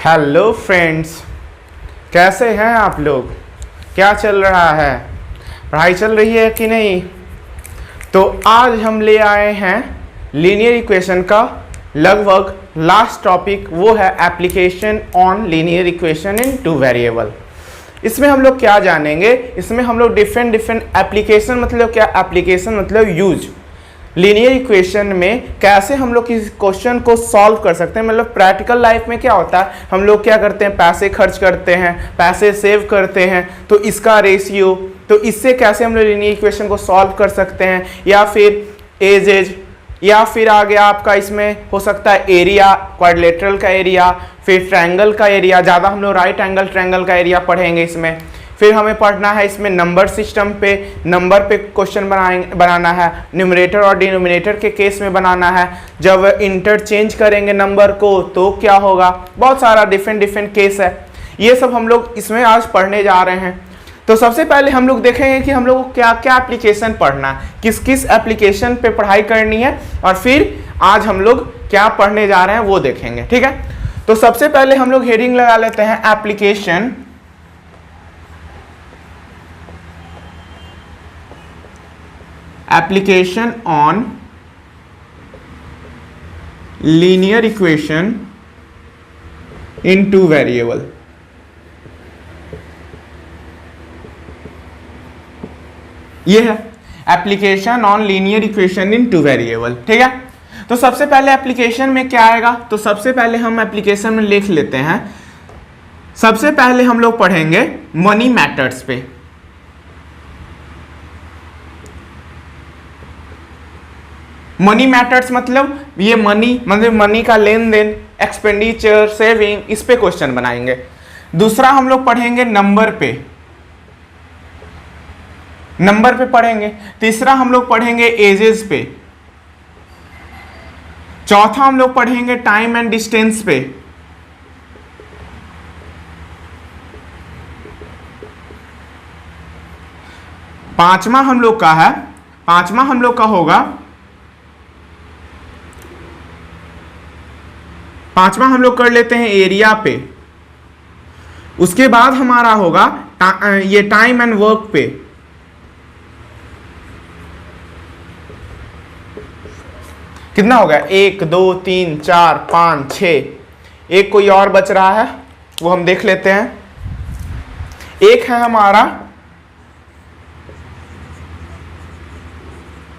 Hello friends, कैसे हैं आप लोग? क्या चल रहा है? पढ़ाई चल रही है कि नहीं? तो आज हम ले आए हैं लीनियर इक्वेशन का लगभग लास्ट टॉपिक, वो है application on linear equation in two variable. इसमें हम लोग क्या जानेंगे? इसमें हम लोग डिफरेंट एप्लीकेशन, मतलब क्या एप्लीकेशन मतलब यूज, लीनियर इक्वेशन में कैसे हम लोग किसी क्वेश्चन को सॉल्व कर सकते हैं। मतलब प्रैक्टिकल लाइफ में क्या होता है, हम लोग क्या करते हैं, पैसे खर्च करते हैं, पैसे सेव करते हैं, तो इसका रेशियो, तो इससे कैसे हम लोग लीनियर इक्वेशन को सॉल्व कर सकते हैं। या फिर एजेज, या फिर आ गया आपका इसमें हो सकता है एरिया, क्वाड्रिलेटरल का एरिया, फिर ट्रायंगल का एरिया। ज़्यादा हम लोग राइट एंगल ट्रायंगल का एरिया पढ़ेंगे इसमें। फिर हमें पढ़ना है इसमें नंबर सिस्टम पे, नंबर पे क्वेश्चन बनाना है, न्यूमरेटर और डिनोमिनेटर के केस में बनाना है। जब इंटरचेंज करेंगे नंबर को तो क्या होगा, बहुत सारा डिफरेंट केस है। ये सब हम लोग इसमें आज पढ़ने जा रहे हैं। तो सबसे पहले हम लोग देखेंगे कि हम लोग को क्या क्या एप्लीकेशन पढ़ना है, किस किस एप्लीकेशन पे पढ़ाई करनी है, और फिर आज हम लोग क्या पढ़ने जा रहे हैं वो देखेंगे। ठीक है, तो सबसे पहले हम लोग हेडिंग लगा लेते हैं application on linear equation in two variable. ये है application on linear equation in two variable. ठीक है, तो सबसे पहले एप्लीकेशन में क्या आएगा, तो सबसे पहले हम एप्लीकेशन में लिख लेते हैं। सबसे पहले हम लोग पढ़ेंगे मनी मैटर्स पे। मनी मैटर्स मतलब ये मनी का लेन देन, एक्सपेंडिचर, सेविंग, इस पे क्वेश्चन बनाएंगे। दूसरा हम लोग पढ़ेंगे नंबर पे पढ़ेंगे। तीसरा हम लोग पढ़ेंगे एजेस पे। चौथा हम लोग पढ़ेंगे टाइम एंड डिस्टेंस पे। पांचवा हम लोग कर लेते हैं एरिया पे। उसके बाद हमारा होगा ये टाइम एंड वर्क पे। कितना हो गया, 1 2 3 4 5 6। एक कोई और बच रहा है, वो हम देख लेते हैं। एक है हमारा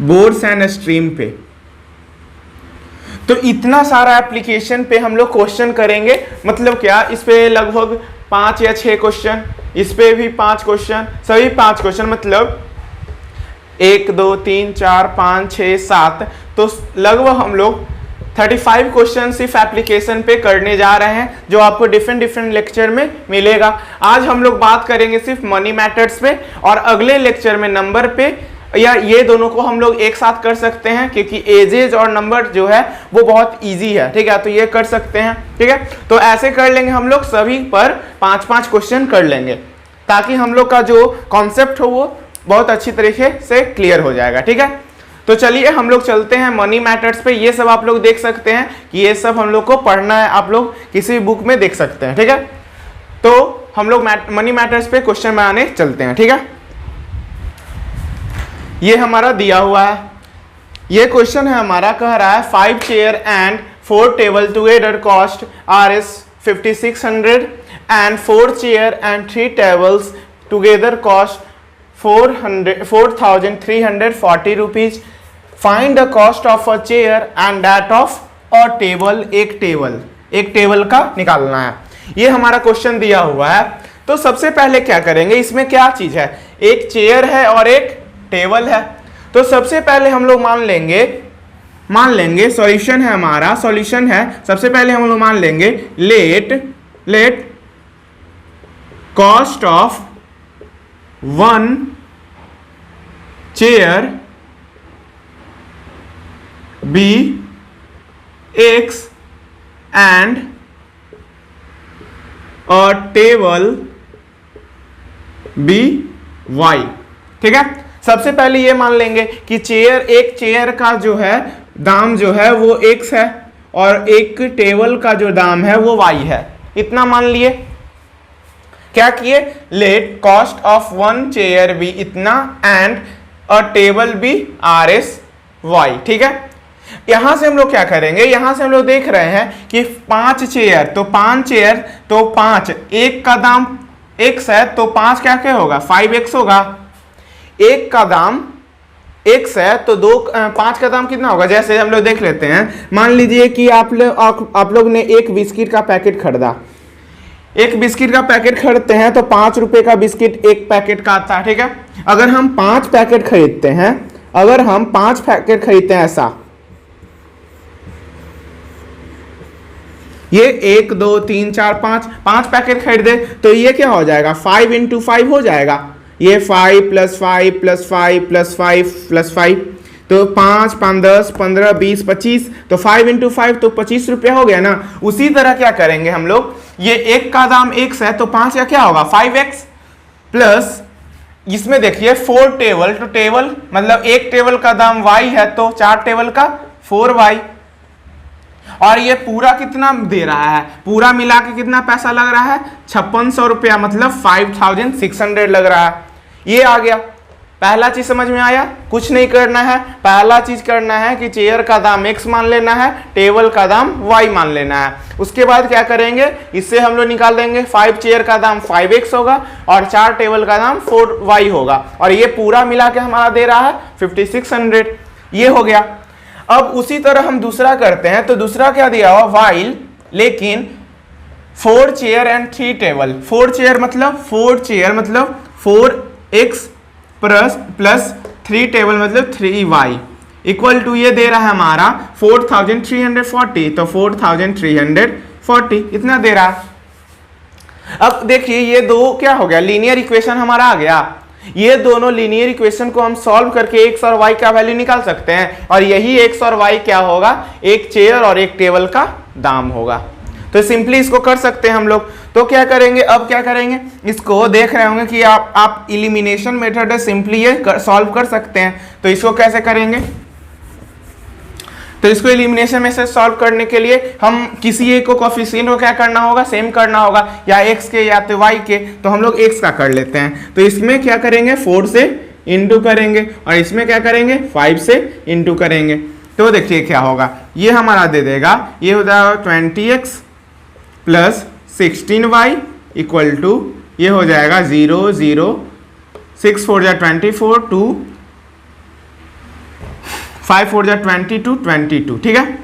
बोर्ड्स एंड स्ट्रीम पे। तो इतना सारा एप्लीकेशन पे हम लोग क्वेश्चन करेंगे। मतलब क्या, इस पे लगभग 5 या 6 क्वेश्चन, इस पे भी 5 क्वेश्चन, सभी 5 क्वेश्चन, मतलब 1 2 3 4 5 6 7, तो लगभग हम लोग 35 क्वेश्चन सिर्फ एप्लीकेशन पे करने जा रहे हैं, जो आपको डिफरेंट लेक्चर में मिलेगा। आज हम लोग बात करेंगे सिर्फ मनी मैटर्स पे, और अगले लेक्चर में नंबर पे, या ये दोनों को हम लोग एक साथ कर सकते हैं, क्योंकि एजेज और नंबर जो है वो बहुत इजी है। ठीक है, तो ये कर सकते हैं। ठीक है, तो ऐसे कर लेंगे हम लोग, सभी पर 5-5 क्वेश्चन कर लेंगे, ताकि हम लोग का जो कॉन्सेप्ट हो वो बहुत अच्छी तरीके से क्लियर हो जाएगा। ठीक है, तो चलिए हम लोग चलते हैं मनी मैटर्स पे। ये सब आप लोग देख सकते हैं कि ये सब हम लोग को पढ़ना है, आप लोग किसी भी बुक में देख सकते हैं। ठीक है, तो हम लोग मनी मैटर्स पे क्वेश्चन बनाने चलते हैं। ठीक है, ये हमारा दिया हुआ है, ये क्वेश्चन है हमारा, कह रहा है 5 chair and 4 table together cost Rs 5600 and 4 chair and 3 tables together cost 4340 rupees. Find the cost of a chair and that of a table. एक टेबल का निकालना है। ये हमारा क्वेश्चन दिया हुआ है। तो सबसे पहले क्या करेंगे, इसमें क्या चीज है, एक चेयर है और एक टेबल है। तो सबसे पहले हम लोग मान लेंगे सॉल्यूशन है हमारा, सॉल्यूशन है। सबसे पहले हम लोग मान लेंगे let cost of 1 chair be x and a table be y। ठीक है, सबसे पहले ये मान लेंगे कि एक चेयर का जो है दाम जो है वो x है, और एक टेबल का जो दाम है वो y है। इतना मान लिए। क्या किए, let cost of one chair be इतना and a table be RSY। ठीक है, यहां से हम लोग क्या करेंगे, यहां से हम लोग देख रहे हैं कि 5 चेयर तो 5 चेयर तो 5, एक का दाम x है तो 5 क्या क्या होगा 5x होगा। एक का दाम x है तो 5 का दाम कितना होगा। जैसे हम लोग देख लेते हैं, मान लीजिए कि आप लोग ने एक बिस्किट का पैकेट खरीदा, एक बिस्किट का पैकेट खरीदते हैं तो 5 रुपए का बिस्किट एक पैकेट का आता है। ठीक है, अगर हम 5 पैकेट खरीदते हैं, अगर हम 5 पैकेट खरीदते हैं ऐसा, ये 1 2 3 4 5 पैकेट खरीदे तो ये क्या हो जाएगा 5 × 5 हो जाएगा। ये 5 + 5 + 5 + 5 + 5 तो 5 5 10 15 20 25 तो 5 × 5 तो 25 रुपया हो गया ना। उसी तरह क्या करेंगे हम लोग, ये एक का दाम x है तो 5 का क्या होगा 5x प्लस इसमें देखिए 4 टेबल, तो टेबल मतलब एक टेबल का दाम y है तो 4 टेबल का 4y। और ये पूरा कितना दे रहा है, पूरा मिला के कितना पैसा लग रहा है 5600 रुपया, मतलब 5600 लग रहा है। ये आ गया, पहला चीज समझ में आया। कुछ नहीं करना है, पहला चीज करना है कि चेयर का दाम x मान लेना है, टेबल का दाम y मान लेना है। उसके बाद क्या करेंगे, इससे हम लोग निकाल देंगे 5 चेयर का दाम 5x होगा और 4 टेबल का दाम 4y होगा, और ये पूरा मिला के हमारा दे रहा है 5600। ये हो गया। अब उसी तरह हम दूसरा करते हैं, तो दूसरा क्या दिया हुआ वाइल, लेकिन 4 चेयर एंड 3 टेबल। 4 चेयर मतलब 4x प्लस 3 टेबल मतलब 3y इक्वल टू ये दे रहा है हमारा 4340, तो 4340 इतना दे रहा है। अब देखिए ये दो क्या हो गया, लीनियर इक्वेशन हमारा आ गया। ये दोनों लीनियर इक्वेशन को हम सॉल्व करके x और y का वैल्यू निकाल सकते हैं, और यही x और y क्या होगा, एक चेयर और एक टेबल का दाम होगा। तो सिंपली इसको कर सकते हैं हम लोग। तो क्या करेंगे, अब क्या करेंगे, इसको देख रहे होंगे कि आप इलिमिनेशन मेथड है, सिंपली ये सॉल्व कर सकते हैं। तो इसको कैसे करेंगे, तो इसको एलिमिनेशन में से सॉल्व करने के लिए हम किसी एक को कोफिशिएंट को क्या करना होगा, सेम करना होगा, या x के या तो y के। तो हम लोग x का कर लेते हैं, तो इसमें क्या करेंगे 4 से इंटू करेंगे, और इसमें क्या करेंगे 5 से इंटू करेंगे। तो देखिए क्या होगा, ये हमारा दे देगा, ये हो जाएगा 20x plus 16y equal to ये हो जाएगा 0 0 6 4 जा 24 2 5 4 जा 22 22। ठीक है,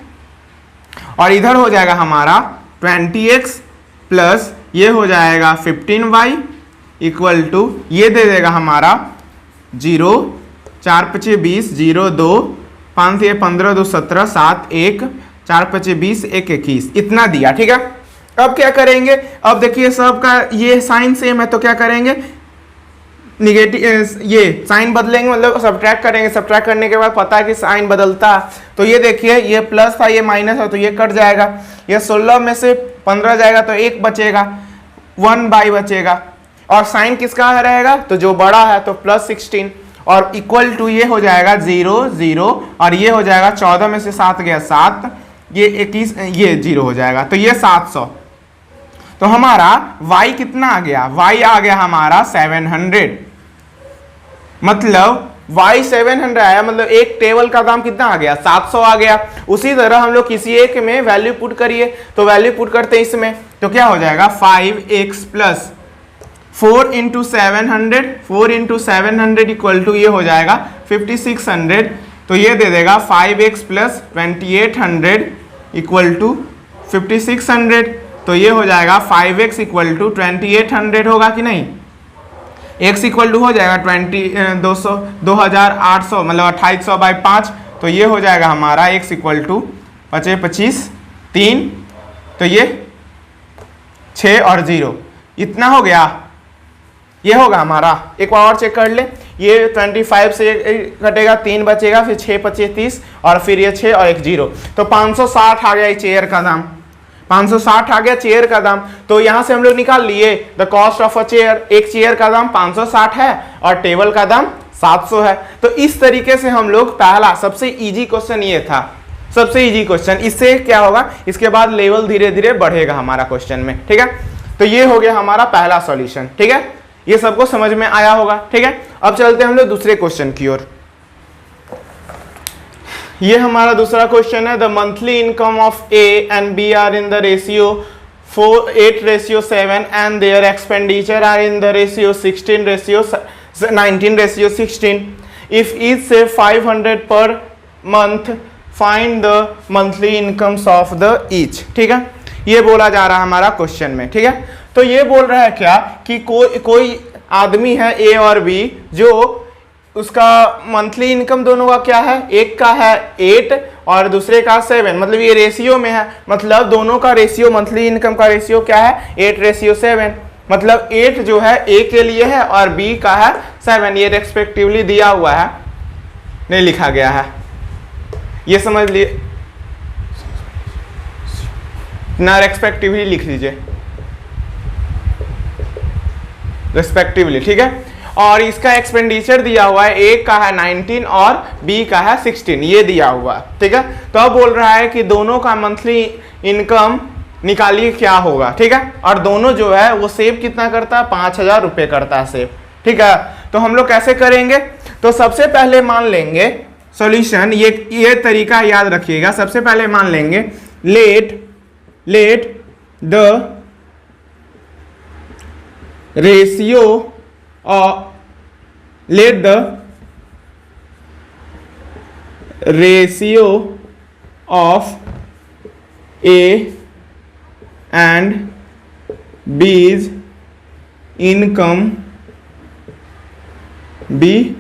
और इधर हो जाएगा हमारा 20x प्लस ये हो जाएगा 15y इक्वल टू ये दे देगा हमारा 0 4 5 20 0 2 5 3 15 2 17 7 1 4 5 20 1 21 इतना दिया। ठीक है, अब क्या करेंगे, अब देखिए सबका ये साइन सेम है, तो क्या करेंगे निगेटिव, ये साइन बदलेंगे, मतलब सब्ट्रैक्ट करेंगे। सब्ट्रैक्ट करने के बाद पता है कि साइन बदलता है, तो ये देखिए ये प्लस था ये माइनस है, तो ये कट जाएगा। ये 16 में से 15 जाएगा तो 1 बचेगा, 1/, बचेगा। और साइन किसका रहेगा, तो जो बड़ा है तो प्लस 16, और इक्वल टू ये हो जाएगा 0 0, और ये हो जाएगा 14 में से 7 गया 7, ये 21, ये 0 हो जाएगा, तो ये 700। तो हमारा y कितना आ गया, y आ गया हमारा 700, मतलब y 700 आया, मतलब एक टेबल का दाम कितना आ गया 700 आ गया। उसी तरह हम लोग किसी एक में वैल्यू पुट करिए, तो वैल्यू पुट करते हैं इसमें, तो क्या हो जाएगा 5x प्लस 4 × 700, 4 × 700 इक्वल टू ये हो जाएगा 5600, तो ये दे देगा 5x प्लस 2800 इक्वल टू 5600, तो ये हो जाएगा 5x इक्वल टू 2800 होगा कि नहीं, x इक्वल टू हो जाएगा 2800 मतलब 2800/5, तो ये हो जाएगा हमारा x इक्वल टू 25 3, तो ये 6 और 0 इतना हो गया, ये होगा हमारा। एक बार और चेक कर ले, ये 25 से कटेगा 3 बचेगा, फिर 6 25 30, और फिर ये 6 और 1 0, तो 560 आ गया ये चेयर का दाम, 560 आ गया चेयर का दाम। तो यहां से हम लोग निकाल लिए the cost of a chair, एक चेयर का दाम 560 है और टेबल का दाम 700 है। तो इस तरीके से हम लोग पहला सबसे इजी क्वेश्चन ये था, सबसे इजी क्वेश्चन। इससे क्या होगा, इसके बाद लेवल धीरे धीरे बढ़ेगा हमारा क्वेश्चन में, ठीक है। तो ये हो गया हमारा पहला सॉल्यूशन, ठीक है। ये सबको समझ में आया होगा, ठीक है। अब चलते हैं हम लोग दूसरे क्वेश्चन की ओर। ये हमारा दूसरा क्वेश्चन है, the monthly income of A and B are in the ratio 8:7 and their expenditure are in the ratio 19:16। If each save 500 per month, find the monthly incomes of the each, ठीक है। ये बोला जा रहा है हमारा question में, ठीक है। तो ये बोल रहा है क्या कि कोई आदमी है ए और बी, जो उसका मंथली इनकम दोनों का क्या है, एक का है 8 और दूसरे का 7, मतलब ये रेशियो में है, मतलब दोनों का रेशियो, मंथली इनकम का रेशियो क्या है 8:7, मतलब 8 जो है ए के लिए है और बी का है 7, ये रेस्पेक्टिवली दिया हुआ है, नहीं लिखा गया है, ये समझ लिए ना, रेस्पेक्टिवली लिख लीजिए, रेस्पेक्टिवली, ठीक है। और इसका एक्सपेंडिचर दिया हुआ है, एक का है 19 और बी का है 16, ये दिया हुआ है, ठीक है। तो अब बोल रहा है कि दोनों का मंथली इनकम निकालिए क्या होगा, ठीक है। और दोनों जो है वो सेव कितना करता है, 5,000 रुपये करता है सेव, ठीक है। तो हम लोग कैसे करेंगे, तो सबसे पहले मान लेंगे सॉल्यूशन, ये तरीका याद रखिएगा। सबसे पहले मान लेंगे लेट द रेशियो और let the ratio of A and B's income be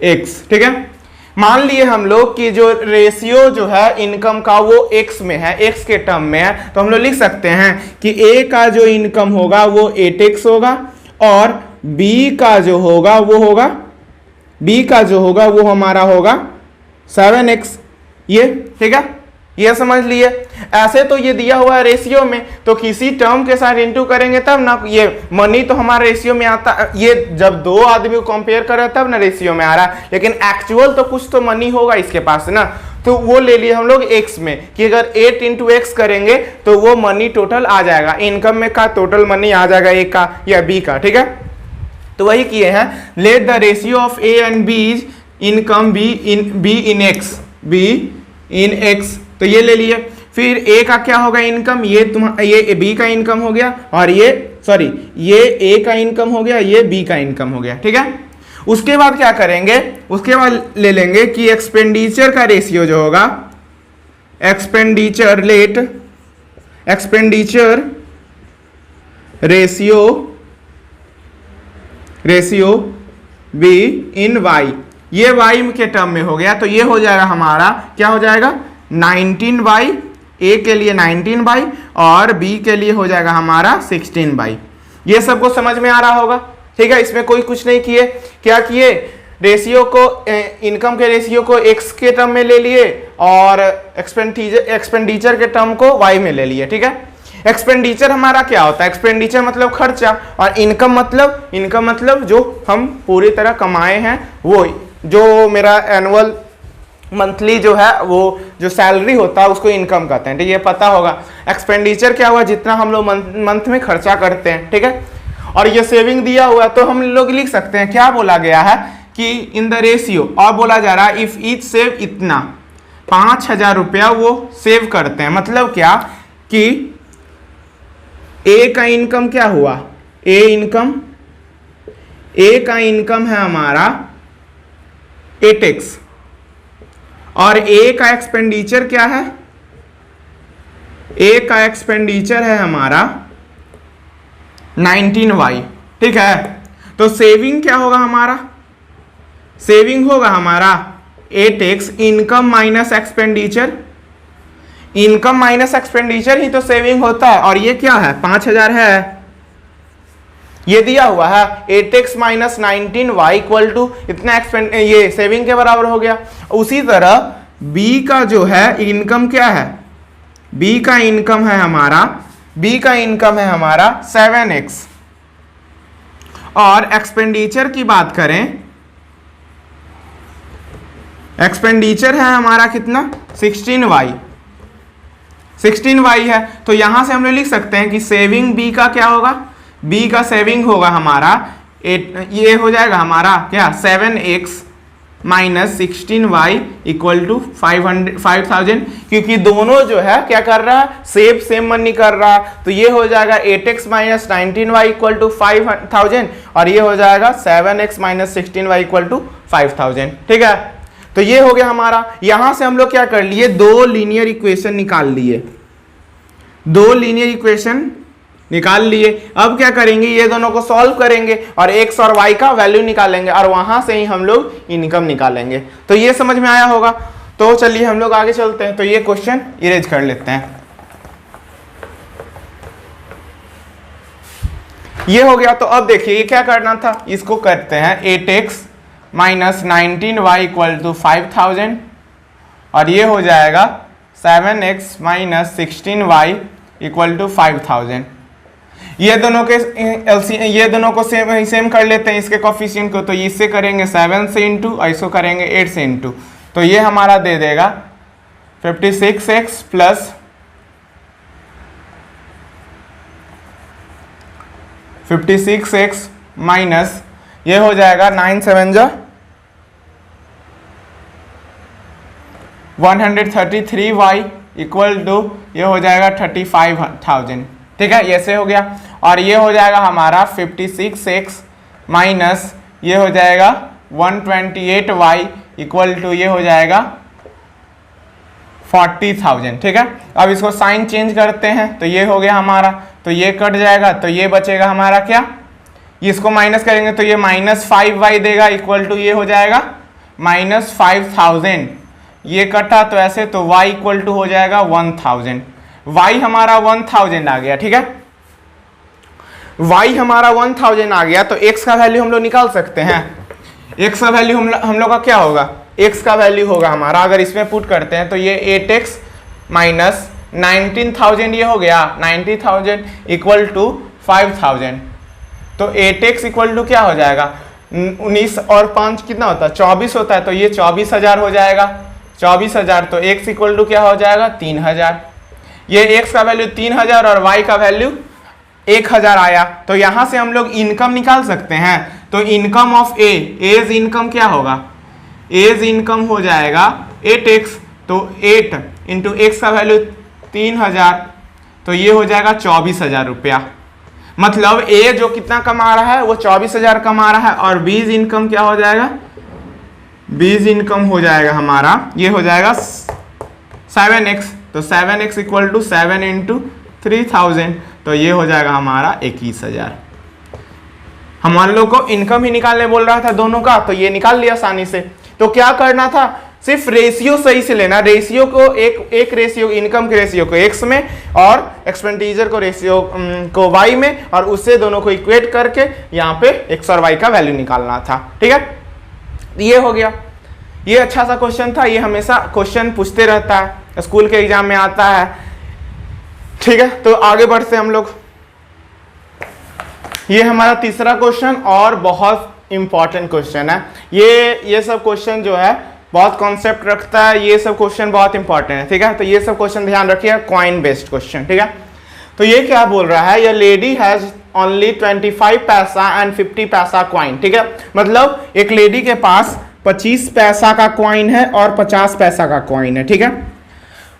X, ठीक है। मान लिए हम लोग कि जो रेशियो जो है इनकम का वो x में है, x के टर्म में है, तो हम लोग लिख सकते हैं कि A का जो इनकम होगा वो 8x होगा और B का जो होगा वो हमारा होगा 7x, ये ठीक है, ये समझ लिए। ऐसे तो ये दिया हुआ है रेशियो में, तो किसी टर्म के साथ इंटू करेंगे तब ना, ये मनी तो हमारा रेशियो में आता, ये जब दो आदमी को कंपेयर करें तब ना रेशियो में आ रहा है, लेकिन एक्चुअल तो कुछ तो मनी होगा इसके पास ना, तो वो ले लिए हम लोग x में कि अगर 8 × x करेंगे तो वो मनी टोटल आ जाएगा, इनकम में का टोटल मनी आ जाएगा a का या b का, ठीक है। तो वही किए हैं, let the ratio of a and b's income be in x, तो ये ले लिए। फिर a का क्या होगा इनकम, ये b का इनकम हो गया, और ये a का इनकम हो गया, ये b का इनकम हो गया, ठीक है। उसके बाद क्या करेंगे, उसके बाद ले लेंगे कि एक्सपेंडिचर का रेशियो जो होगा, expenditure ratio be in y, ये y के टर्म में हो गया, तो ये हो जाएगा हमारा, क्या हो जाएगा 19y, a के लिए 19y और b के लिए हो जाएगा हमारा 16y। ये सबको समझ में आ रहा होगा, ठीक है। इसमें कोई कुछ नहीं किए, क्या किए, रेशियो को, इनकम के रेशियो को x के टर्म में ले लिए और एक्सपेंडिचर के टर्म को y में ले लिए, ठीक है। एक्सपेंडिचर हमारा क्या होता है, एक्सपेंडिचर मतलब खर्चा, और इनकम मतलब जो हम पूरी तरह कमाए हैं, वो जो मेरा एनुअल मंथली जो है वो जो सैलरी होता है उसको इनकम कहते हैं, ठीक है, ये पता होगा। एक्सपेंडिचर क्या हुआ, जितना हम लोग मंथ में खर्चा करते हैं, ठीक है। और ये सेविंग दिया हुआ है, तो हम लोग लिख सकते हैं, क्या बोला गया है कि इन द रेशियो, और बोला जा रहा है इफ ईच सेव इतना, 5,000 रुपया वो सेव करते हैं, मतलब क्या कि ए का इनकम क्या हुआ, ए का इनकम है हमारा 8x और ए का एक्सपेंडिचर क्या है, ए का एक्सपेंडिचर है हमारा 19y, ठीक है। तो सेविंग क्या होगा हमारा, सेविंग होगा हमारा 8x income minus expenditure, income minus expenditure ही तो सेविंग होता है, और ये क्या है 5,000 है, ये दिया हुआ है 8x minus 19y equal to इतना ये सेविंग के बराबर हो गया। उसी तरह b का जो है इनकम क्या है, b का इनकम है हमारा 7x, और एक्सपेंडिचर की बात करें एक्सपेंडिचर है हमारा कितना 16y, 16y है। तो यहां से हम लोग लिख सकते हैं कि सेविंग बी का क्या होगा, बी का सेविंग होगा हमारा ये हो जाएगा हमारा क्या 7x minus 16y equal to 5000, क्योंकि दोनों जो है क्या कर रहा है सेम मनी कर रहा है। तो ये हो जाएगा 8x minus 19y equal to 5000 और ये हो जाएगा 7x minus 16y equal to 5000। ठीक है, तो ये हो गया हमारा। यहां से हम लोग क्या कर लिए, दो लीनियर इक्वेशन निकाल लिए, दो लीनियर इक्वेशन निकाल लिए। अब क्या करेंगे, ये दोनों को सॉल्व करेंगे और x और y का वैल्यू निकालेंगे और वहां से ही हम लोग इनकम निकालेंगे। तो ये समझ में आया होगा। तो चलिए हम लोग आगे चलते हैं। तो ये क्वेश्चन इरेज कर लेते हैं। ये हो गया। तो अब देखिए ये क्या करना था, इसको करते हैं 8x minus 19y equal to 5000 और ये हो जाएगा 7x minus 16y equal to 5000। ये दोनों को सेम कर लेते हैं इसके कोफिशिएंट को। तो इससे करेंगे 7 से इंटू और इसको करेंगे 8 से इंटू। तो ये हमारा दे देगा 56x प्लस 56x माइनस ये हो जाएगा 9 7 जा 133y इक्वल टू ये हो जाएगा 35,000। ठीक है, ऐसे हो गया। और ये हो जाएगा हमारा 56x माइनस ये हो जाएगा 128y इक्वल टू ये हो जाएगा 40,000। ठीक है, अब इसको साइन चेंज करते हैं। तो ये हो गया हमारा, तो ये कट जाएगा, तो ये बचेगा हमारा क्या, इसको माइनस करेंगे तो ये माइनस 5y देगा इक्वल टू ये हो जाएगा माइनस 5000। ये कटा तो ऐसे, तो y इक्वल टू हो जाएगा 1000। y हमारा 1000 आ गया। ठीक है, y हमारा 1000 आ गया। तो x का वैल्यू हम लोग निकाल सकते हैं। x का वैल्यू हम लोग का क्या होगा, x का वैल्यू होगा हमारा, अगर इसमें पुट करते हैं तो ये 8x माइनस 19,000 ये हो गया 90,000 इक्वल टू 5000। तो 8x इक्वल टू क्या हो जाएगा, 19 और 5 कितना होता है 24 होता है। तो ये 24,000 हो जाएगा, 24,000। तो x इक्वल टू क्या हो जाएगा 3000। ये x का वैल्यू 3000 और y का वैल्यू 1000 आया। तो यहां से हम लोग इनकम निकाल सकते हैं। तो इनकम ऑफ एज इनकम क्या होगा, एज इनकम हो जाएगा 8x। तो 8 इंटू एक्स का वैल्यू 3000, तो ये हो जाएगा 24,000 रुपया। मतलब ए जो कितना कमा रहा है वो 24,000 कमा रहा है और बीज इनकम क्या हो जाएगा, बीज इनकम हो जाएगा हमारा ये हो जाएगा 7x। तो 7x इक्वल टू 7 इंटू 3000, तो ये हो जाएगा हमारा 21,000। हमारे लोग को इनकम ही निकालने बोल रहा था दोनों का, तो ये निकाल लिया आसानी से। तो क्या करना था, सिर्फ रेशियो सही से लेना, रेशियो को एक रेशियो, इनकम के रेशियो को x में और एक्सपेंडिचर को रेशियो को y में, और उससे दोनों को इक्वेट करके यहाँ पे x और y का वैल्यू निकालना था। ठीक है, ये हो गया। ये अच्छा सा क्वेश्चन था, ये हमेशा क्वेश्चन पूछते रहता है, स्कूल के एग्जाम में आता है। ठीक है, तो आगे बढ़ते हम लोग। ये हमारा तीसरा क्वेश्चन और बहुत इंपॉर्टेंट क्वेश्चन है। ये सब क्वेश्चन जो है बहुत कॉन्सेप्ट रखता है, ये सब क्वेश्चन बहुत इंपॉर्टेंट है। ठीक है, तो ये सब क्वेश्चन ध्यान रखिए, कॉइन बेस्ड क्वेश्चन। ठीक है, तो ये क्या बोल रहा है, ये लेडी हैज ओनली 25 पैसा एंड 50 पैसा कॉइन। ठीक है, मतलब एक लेडी के पास 25 पैसा का कॉइन है और 50 पैसा का कॉइन है। ठीक है,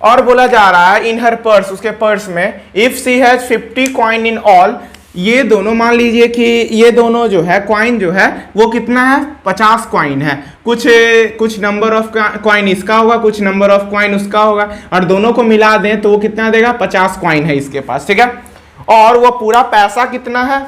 और बोला जा रहा है इन हर पर्स, उसके पर्स में, if she has 50 coin in all, ये दोनों मान लीजिए कि ये दोनों जो है कॉइन जो है वो कितना है 50 कॉइन है। कुछ नंबर ऑफ कॉइन इसका होगा, कुछ नंबर ऑफ कॉइन उसका होगा, और दोनों को मिला दें तो वो कितना देगा 50 कॉइन है इसके पास। ठीक है, और वो पूरा पैसा कितना है,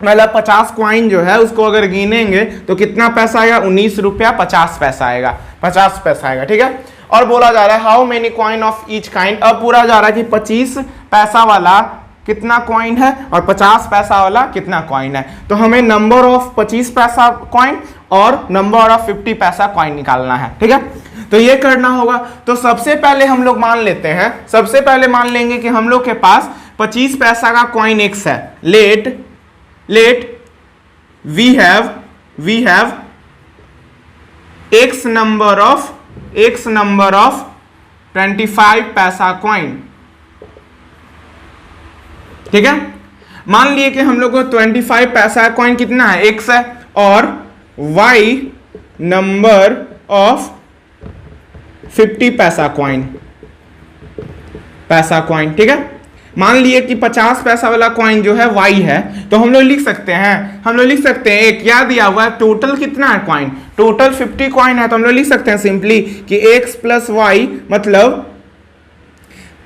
मतलब 50 कॉइन जो है उसको अगर गिनेंगे तो कितना पैसा आएगा 19 रुपया 50 पैसा आएगा, 50 पैसा आएगा। ठीक है, और बोला जा रहा है how many coin of each kind. अब पूरा जा रहा है कि 25 पैसा वाला कितना कॉइन है और 50 पैसा वाला कितना कॉइन है। तो हमें नंबर ऑफ 25 पैसा कॉइन और नंबर ऑफ 50 पैसा कॉइन निकालना है। ठीक है, तो ये करना होगा। तो सबसे पहले हम लोग मान लेते हैं, सबसे पहले मान लेंगे कि हम लोग के पास 25 पैसा का कॉइन x है। Let we have X number of 25 paisa coin. ठीक है, मान लिए कि हम लोग को 25 पैसा कॉइन कितना है, एक्स है, और y नंबर ऑफ 50 पैसा कॉइन। ठीक है, मान लिए कि 50 पैसा वाला कॉइन जो है y है, तो हम लोग लिख सकते हैं एक क्या दिया हुआ है, टोटल कितना है कॉइन, टोटल 50 कॉइन है, तो हम लोग लिख सकते हैं सिंपली कि x प्लस वाई, मतलब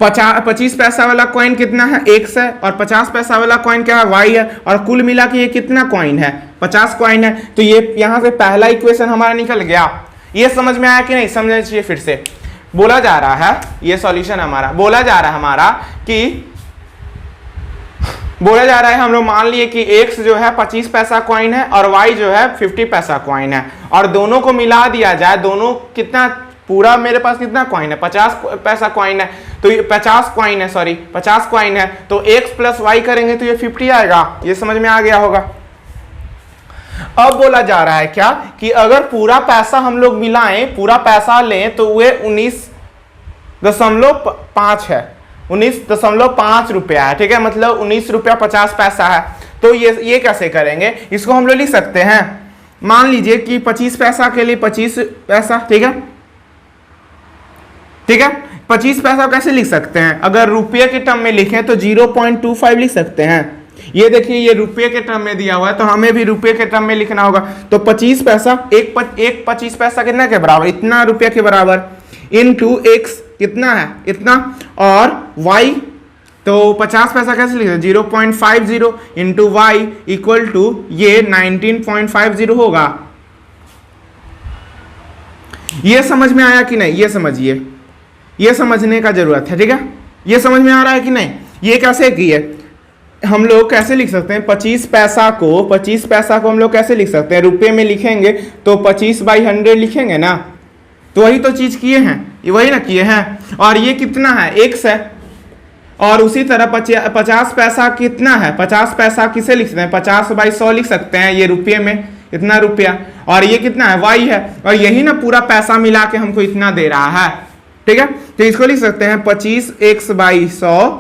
25 पैसा वाला कॉइन कितना है, x है, और 50 पैसा वाला कॉइन क्या है, y है, और कुल मिला के ये कितना कॉइन है, 50 कॉइन है। तो ये यहां से पहला इक्वेशन हमारा निकल गया। ये समझ में आया कि नहीं, समझना चाहिए। फिर से बोला जा रहा है, ये सॉल्यूशन हमारा बोला जा रहा है हम लोग मान लिए कि x जो है 25 पैसा कॉइन है और y जो है 50 पैसा कॉइन है, और दोनों को मिला दिया जाए, दोनों कितना, पूरा मेरे पास कितना कॉइन है, 50 पैसा कॉइन है, तो ये 50 कॉइन है, तो x प्लस वाई करेंगे तो ये 50 आएगा। ये समझ में आ गया होगा। अब बोला जा रहा है क्या कि अगर पूरा पैसा हम लोग मिलाएं, पूरा पैसा लें, तो वे 19.5 है, 19.5 रुपया है। ठीक है, मतलब 19 रुपया 50 पैसा है। तो ये कैसे करेंगे, इसको हम लोग लिख सकते हैं, मान लीजिए कि 25 पैसा के लिए 25 पैसा। ठीक है, 25 पैसा कैसे लिख सकते हैं, अगर रुपये के टर्म में लिखें तो 0.25 लिख सकते हैं। ये देखिए, ये रुपये के टर्म में दिया हुआ है, तो हमें भी रुपये के टर्म में लिखना होगा। तो 25 पैसा, एक 25 पैसा कितना के बराबर, इतना रुपये के बराबर, इनटू एक्स कितना है, इतना, और y, तो 50 पैसा कैसे लिखते हैं, 0.50 इंटू वाई इक्वल टू ये 19.50 होगा। ये समझ में आया कि नहीं, ये समझिए, ये समझने का जरूरत है। ठीक है, ये समझ में आ रहा है कि नहीं। ये कैसे किए, हम लोग कैसे लिख सकते हैं, 25 पैसा को हम लोग कैसे लिख सकते हैं, रुपये में लिखेंगे तो 25/100 लिखेंगे ना, तो वही तो चीज किए हैं, ये वही ना किए हैं। और ये कितना है, x है, और उसी तरह 50 पैसा कितना है, 50 पैसा किसे लिख सकते हैं, 50/100 लिख सकते हैं, ये रुपये में इतना रुपया, और ये कितना है, y है, और यही ना पूरा पैसा मिला के हमको इतना दे रहा है। ठीक है, तो इसको लिख सकते हैं 25x/100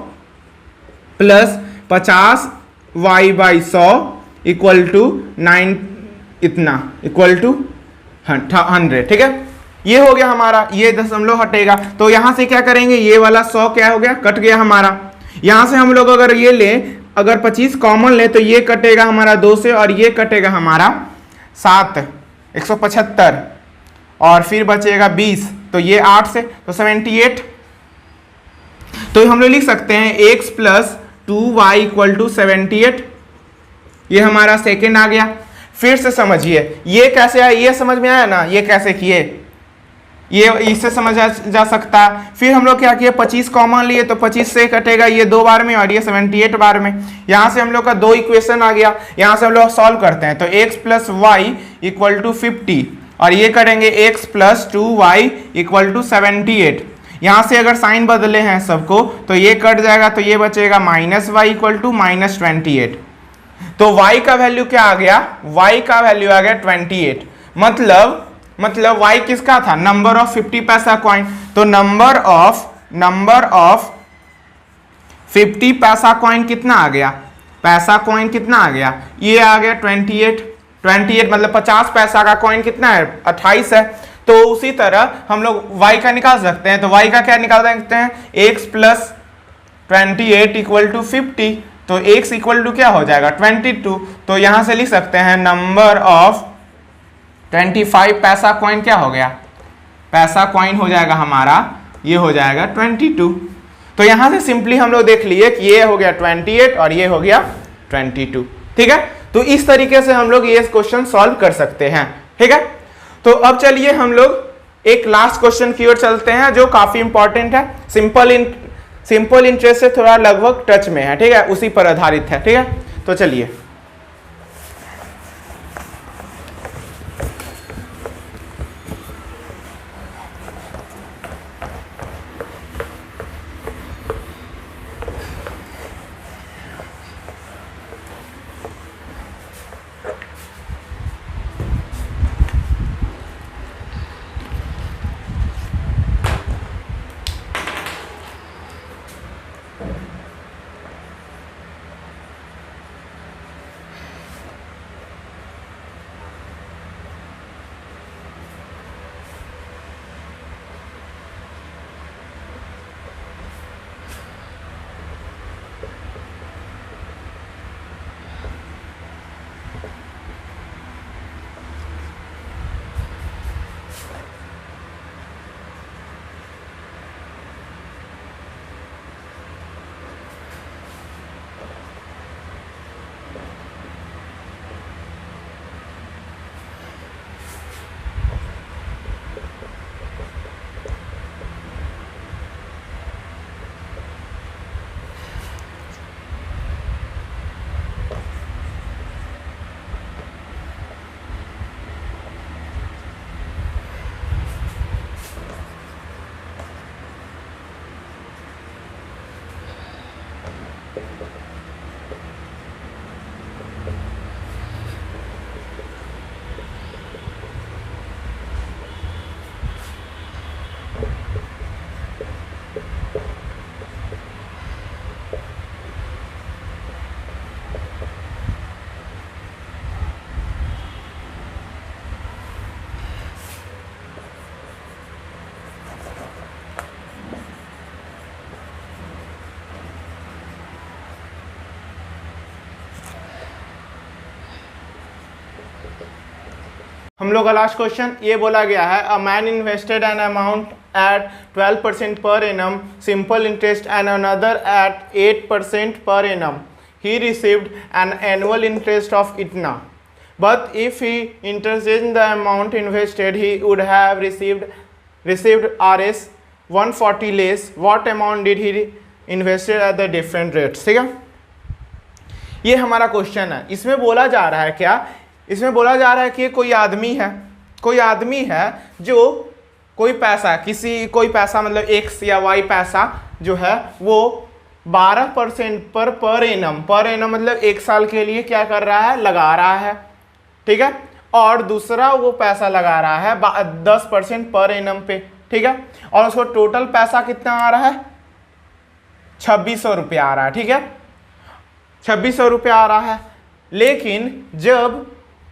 plus 50y/100 equal to 9 इतना इक्वल टू 100। ठीक है, ये हो गया हमारा, ये दशमलव हटेगा, तो यहां से क्या करेंगे, ये वाला 100 क्या हो गया, कट गया हमारा। यहां से हम लोग अगर ये लें, अगर 25 कॉमन ले, तो ये कटेगा हमारा 2 से, और ये कटेगा हमारा 7, 175, और फिर बचेगा 20, तो ये 8 से, तो 78। तो हम लोग लिख सकते हैं x plus 2y equal to 78। ये हमारा सेकेंड आ गया। फिर से समझिए, ये कैसे आया, ये समझ में आया ना, ये कैसे किए, ये इससे समझा जा सकता है। फिर हम लोग क्या किए, 25 कॉमन लिए, तो 25 से कटेगा ये 2 बार में, और ये 78 बार में। यहाँ से हम लोग का 2 इक्वेशन आ गया। यहाँ से हम लोग सॉल्व करते हैं, तो x plus y equal to 50, और ये करेंगे x plus 2y equal to 78। यहाँ से अगर साइन बदले हैं सबको, तो ये कट जाएगा, तो ये बचेगा -y इक्वल टू -28। तो y का वैल्यू क्या आ गया, y का वैल्यू आ गया 28। मतलब y किसका था, नंबर ऑफ 50 पैसा कॉइन। तो नंबर ऑफ 50 पैसा कॉइन कितना आ गया, पैसा कॉइन कितना आ गया, ये आ गया 28। मतलब 50 पैसा का कॉइन कितना है, 28 है। तो उसी तरह हम लोग y का निकाल सकते हैं, तो y का क्या निकाल सकते हैं, x प्लस 28 इक्वल टू 50, तो x इक्वल टू क्या हो जाएगा, 22। तो यहां से लिख सकते हैं नंबर ऑफ 25 पैसा कॉइन क्या हो गया, पैसा कॉइन हो जाएगा हमारा, ये हो जाएगा 22। तो यहां से सिंपली हम लोग देख लिए कि ये हो गया 28 और ये हो गया 22। ठीक है, तो इस तरीके से हम लोग ये क्वेश्चन सॉल्व कर सकते हैं। ठीक है, तो अब चलिए हम लोग एक लास्ट क्वेश्चन की ओर चलते हैं, जो काफी इंपॉर्टेंट है, सिंपल इंटरेस्ट से थोड़ा लगभग टच में है। ठीक है, उसी पर आधारित है। ठीक है, तो चलिए हम लोग का लास्ट क्वेश्चन ये बोला गया है, a man invested an amount at 12% per annum simple interest and another at 8% per annum, he received an annual interest of इतना, but if he interchange the amount invested he would have received Rs 140 less, what amount did he invested at the different rates. ठीक है, ये हमारा question है। इसमें बोला जा रहा है क्या, इसमें बोला जा रहा है कि कोई आदमी है जो कोई पैसा मतलब x या y पैसा जो है वो 12% पर एनम मतलब एक साल के लिए क्या कर रहा है, लगा रहा है। ठीक है, और दूसरा वो पैसा लगा रहा है 10% पर एनम पे। ठीक है, और उसको टोटल पैसा कितना आ रहा है, 2600 रुपया आ रहा है। ठीक है, 2600 रुपया आ रहा है। लेकिन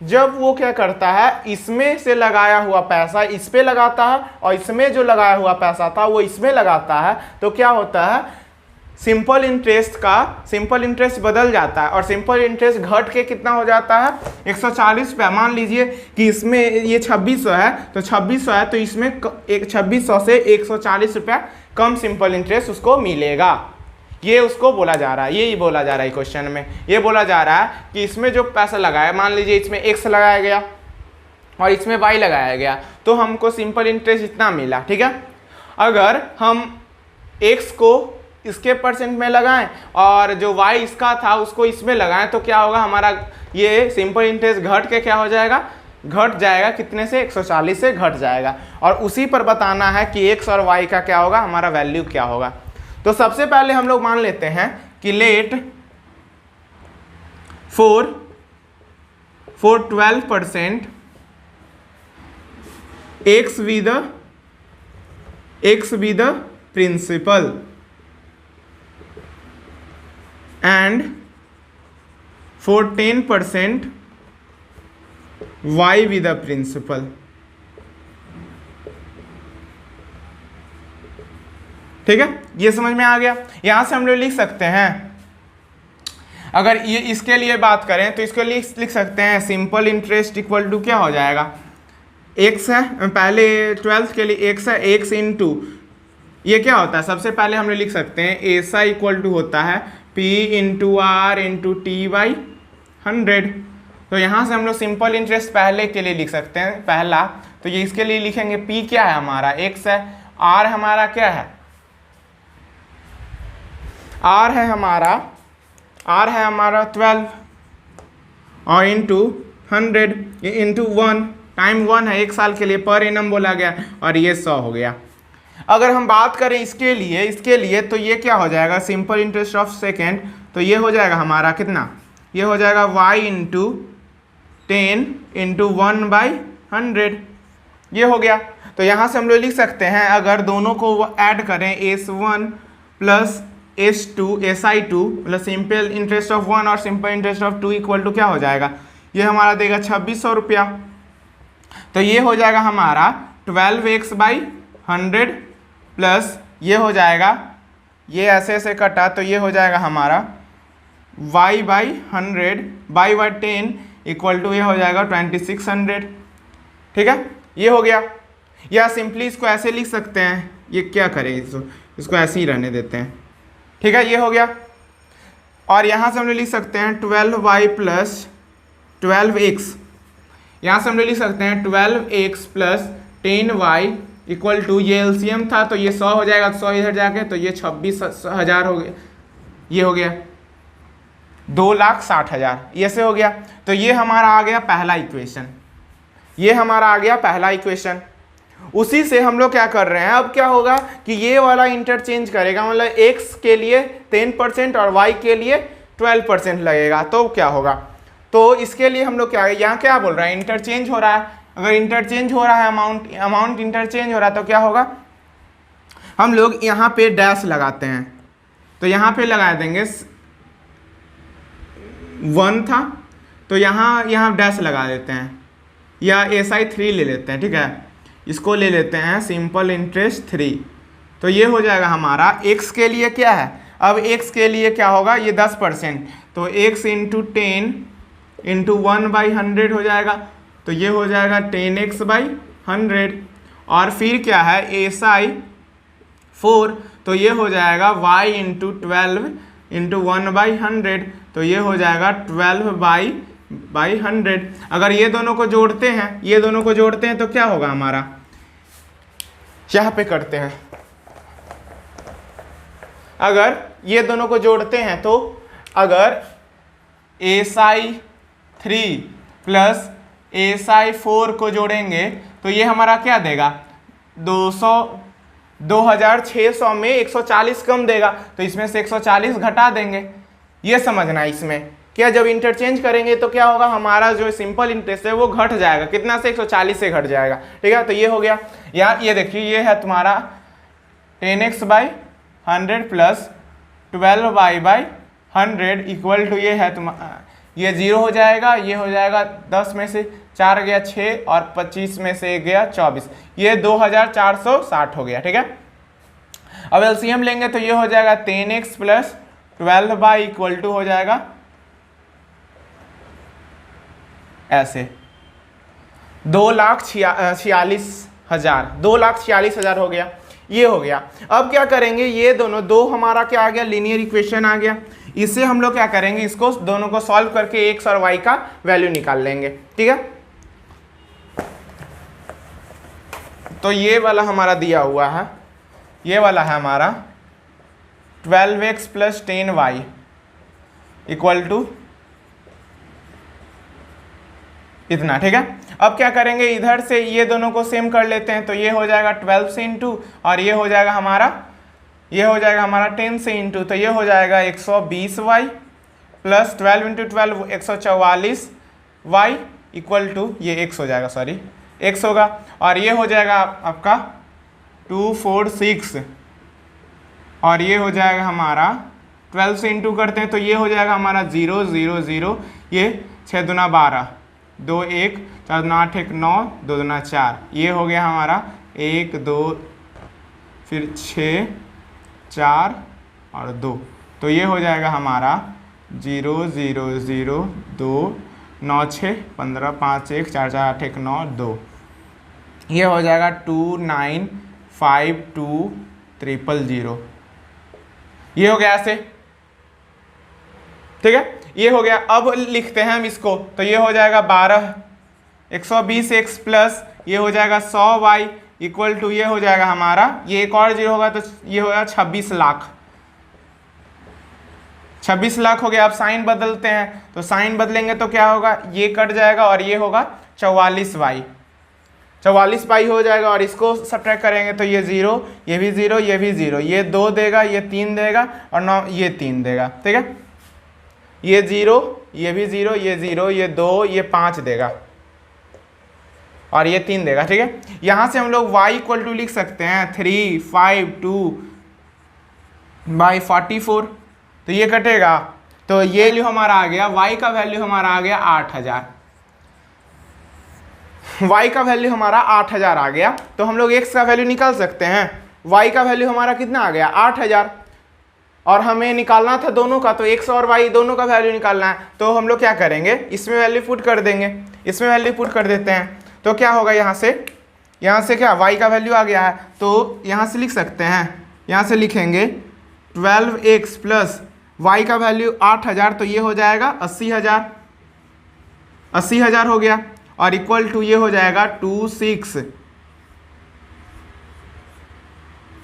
जब वो क्या करता है, इसमें से लगाया हुआ पैसा इस पे लगाता है और इसमें जो लगाया हुआ पैसा था वो इसमें लगाता है, तो क्या होता है, सिंपल इंटरेस्ट बदल जाता है और सिंपल इंटरेस्ट घट के कितना हो जाता है, 140 रुपया। मान लीजिए कि इसमें ये 2600 है तो 2600 है तो इसमें 2600 से 140 रुपया कम सिंपल इंटरेस्ट उसको मिलेगा। ये उसको बोला जा रहा है, यही बोला जा रहा है क्वेश्चन में। ये बोला जा रहा है कि इसमें जो पैसा लगाया, मान लीजिए इसमें x लगाया गया और इसमें y लगाया गया, तो हमको सिंपल इंटरेस्ट इतना मिला। ठीक है, अगर हम x को इसके परसेंट में लगाएं और जो y इसका था उसको इसमें लगाएं तो क्या होगा, हमारा ये सिंपल इंटरेस्ट घट के क्या हो जाएगा, घट जाएगा कितने से, 140 से घट जाएगा। और उसी पर बताना है कि x और y का क्या होगा, हमारा वैल्यू क्या होगा। तो सबसे पहले हम लोग मान लेते हैं कि late for 12% x with the principal and for 10% y with the principal। ठीक है, ये समझ में आ गया। यहां से हम लोग लिख सकते हैं, अगर ये इसके लिए बात करें तो इसके लिए लिख सकते हैं सिंपल इंटरेस्ट इक्वल टू क्या हो जाएगा, x है, पहले 12 के लिए x है, x इंटू ये क्या होता है, सबसे पहले हम लोग लिख सकते हैं ऐसा इक्वल टू होता है p into R into T by 100। तो यहाँ से हम लोग सिंपल इंटरेस्ट पहले के लिए लिख सकते हैं, पहला तो ये इसके लिए लिखेंगे p क्या है हमारा, x है, r हमारा क्या है, r है हमारा 12 और इंटू 100, ये इंटू 1 टाइम 1 है, एक साल के लिए पर एनम बोला गया और ये 100 हो गया। अगर हम बात करें इसके लिए तो ये क्या हो जाएगा, सिंपल इंटरेस्ट ऑफ सेकेंड, तो ये हो जाएगा हमारा कितना, ये हो जाएगा y इंटू 10 इंटू 1/100, ये हो गया। तो यहाँ से हम लोग लिख सकते हैं, अगर दोनों को ऐड करें S1 प्लस S2 SI2 मतलब सिंपल इंटरेस्ट ऑफ 1 और simple interest of 2 equal to क्या हो जाएगा, ये हमारा देगा 2600 रुपया। तो ये हो जाएगा हमारा 12x/100 प्लस ये हो जाएगा, ये ऐसे कटा तो ये हो जाएगा हमारा y/100 y/10 इक्वल टू ये हो जाएगा 2600। ठीक है, ये हो गया। या सिंपली इसको ऐसे लिख सकते हैं, ये क्या करें, इसको ऐसे ही रहने देते हैं। ठीक है, ये हो गया। और यहाँ से हम लोग लिख सकते हैं 12y प्लस 12x, यहाँ से हम लोग लिख सकते हैं 12x plus 10y equal to, ये एलसीएम था तो ये 100 हो जाएगा, 100 इधर जाके तो ये 26,000 हो गया, ये हो गया 2,60,000, ये से हो गया। तो ये हमारा आ गया पहला इक्वेशन, ये हमारा आ गया पहला इक्वेशन। उसी से हम लोग क्या कर रहे हैं, अब क्या होगा कि ये वाला इंटरचेंज करेगा, मतलब x के लिए 10% और y के लिए 12% लगेगा, तो क्या होगा, तो इसके लिए हम लोग क्या, यहाँ क्या बोल रहा है, इंटरचेंज हो रहा है। अगर इंटरचेंज हो रहा है, अमाउंट इंटरचेंज हो रहा है, तो क्या होगा, हम लोग यहाँ पे डैश लगाते हैं, तो यहाँ पे लगा देंगे 1 था, तो यहाँ डैश लगा देते हैं, या SI3 ले लेते हैं, ठीक है, इसको ले लेते हैं सिंपल इंटरेस्ट 3। तो ये हो जाएगा हमारा x के लिए क्या है, अब x के लिए क्या होगा, ये 10%, तो x इंटू 10 इंटू 1/100 हो जाएगा, तो ये हो जाएगा 10x/100। और फिर क्या है SI4, तो ये हो जाएगा y इंटू 12 इंटू 1/100, तो ये हो जाएगा 12/100। अगर ये दोनों को जोड़ते हैं, ये दोनों को जोड़ते हैं, तो क्या होगा हमारा, यहाँ पे करते हैं, अगर ये दोनों को जोड़ते हैं, तो अगर SI3 प्लस SI4 को जोड़ेंगे, तो ये हमारा क्या देगा, 2600 में 140 कम देगा, तो इसमें से 140 घटा देंगे। ये समझना है इसमें क्या, जब इंटरचेंज करेंगे तो क्या होगा, हमारा जो सिंपल इंटरेस्ट है वो घट जाएगा, कितना से, 140 से घट जाएगा, ठीक है। तो ये हो गया, यार ये देखिए, ये है तुम्हारा 10x/100 plus 12y/100 equal to, ये है तुम्हारा, ये 0 हो जाएगा, ये हो जाएगा 10 में से 4 गया 6 और 25 में से 1 गया 24, ये 2460 हो गया, ठीक है। अब LCM लेंगे तो ये हो जाएगा 10x plus 12y equal to हो जाएगा ऐसे 2,46,000 हो गया, ये हो गया। अब क्या करेंगे, ये दोनों दो हमारा क्या आ गया, लीनियर इक्वेशन आ गया, इससे हम लोग क्या करेंगे, इसको दोनों को सॉल्व करके x और y का वैल्यू निकाल लेंगे, ठीक है। तो ये वाला हमारा दिया हुआ है, ये वाला है हमारा 12x plus 10y equal to इतना, ठीक है। अब क्या करेंगे, इधर से ये दोनों को सेम कर लेते हैं, तो ये हो जाएगा 12 से इंटू, और ये हो जाएगा हमारा 10 से इंटू, तो ये हो जाएगा 120y plus 12 into 12 144y equal to, ये x हो जाएगा, सॉरी x होगा, और ये हो जाएगा आपका 246, और ये हो जाएगा हमारा 12 से इंटू करते हैं, तो ये हो जाएगा हमारा 0 0 0, ये 6 दूना 12, 2 1 4 दूना 8 1 9 2 दूना 4, ये हो गया हमारा 1 2 फिर 6 4 और 2, तो ये हो जाएगा हमारा 0 0 0 2 9 6 15 5 1 4 4 8 1 9 2, ये हो जाएगा 2952000, ये हो गया ऐसे, ठीक है, ये हो गया। अब लिखते हैं हम इसको, तो ये हो जाएगा 120x प्लस ये हो जाएगा 100y इक्वल टू, ये हो जाएगा हमारा, ये एक और 0 होगा तो ये होगा 26 लाख, 26 लाख हो गया। अब साइन बदलते हैं, तो साइन बदलेंगे तो क्या होगा, ये कट जाएगा और ये होगा 44y हो जाएगा, और इसको सब्ट्रैक्ट करेंगे तो ये 0, ये भी 0, ये भी 0, ये 2 देगा, ये 3 देगा, और 9 ये 3 देगा, ठीक है, ये 0, ये भी 0, ये 0, ये 2, ये 5 देगा, और ये 3 देगा, ठीक है। यहाँ से हम लोग y इक्वल टू लिख सकते हैं 352/44, तो ये कटेगा, तो ये वैल्यू हमारा आ गया, y का वैल्यू हमारा आ गया 8000, y का वैल्यू हमारा 8000 आ गया। तो हम लोग x का वैल्यू निकाल सकते हैं, y का वैल्यू हमारा कितना आ गया 8000, और हमें निकालना था दोनों का, तो x और y दोनों का वैल्यू निकालना है, तो हम लोग क्या करेंगे, इसमें वैल्यू पुट कर देंगे, इसमें वैल्यू पुट कर देते हैं, तो क्या होगा, यहाँ से क्या y का वैल्यू आ गया है, तो यहाँ से लिख सकते हैं, यहाँ से लिखेंगे 12x प्लस y का वैल्यू 8000, तो ये हो जाएगा 80000 हो गया, और इक्वल टू ये हो जाएगा 26,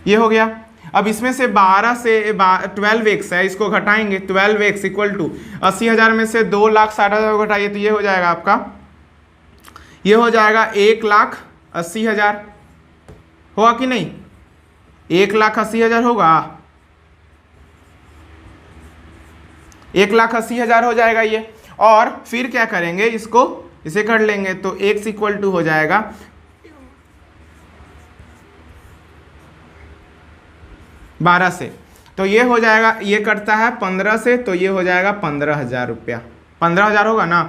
ये हो गया। अब इसमें से 12 से 12x है, इसको घटाएंगे, 12x इक्वल टू 80000 में से 2,60,000 को घटाइए, तो ये हो जाएगा आपका, ये हो जाएगा 1,80,000, होगा कि नहीं? 1,80,000 होगा, 1,80,000 हो जाएगा ये। और फिर क्या करेंगे, इसको इसे कर लेंगे तो x इक्वल टू हो जाएगा 12 से, तो ये हो जाएगा, ये कटता है 15 से, तो ये हो जाएगा 15,000 रुपया। 15,000 होगा ना।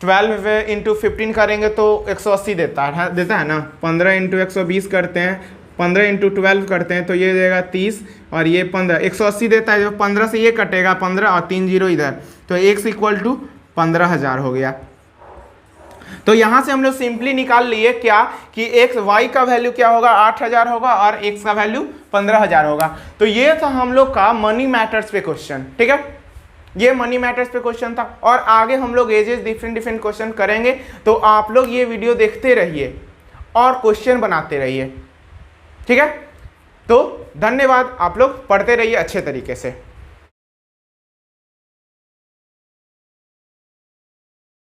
12 इंटू 15 करेंगे तो 180 देता है ना। 15 इंटू 120 करते हैं, 15 इंटू 12 करते हैं तो ये देगा 30, और ये 15, 180 देता है। जो 15 से ये कटेगा 15 और 3 जीरो इधर, तो x इक्वल टू 15,000 हो गया। तो यहाँ से हम लोग सिंपली निकाल लिए क्या कि x y का वैल्यू क्या होगा, 8,000 होगा, और x का वैल्यू 15,000 होगा। तो ये था हम लोग का मनी मैटर्स पे क्वेश्चन, ठीक है। ये मनी मैटर्स पे क्वेश्चन था, और आगे हम लोग एजेस डिफरेंट क्वेश्चन करेंगे। तो आप लोग ये वीडियो देखते रहिए और क्वेश्चन बनाते रहिए, ठीक है। तो धन्यवाद, आप लोग पढ़ते रहिए अच्छे तरीके से।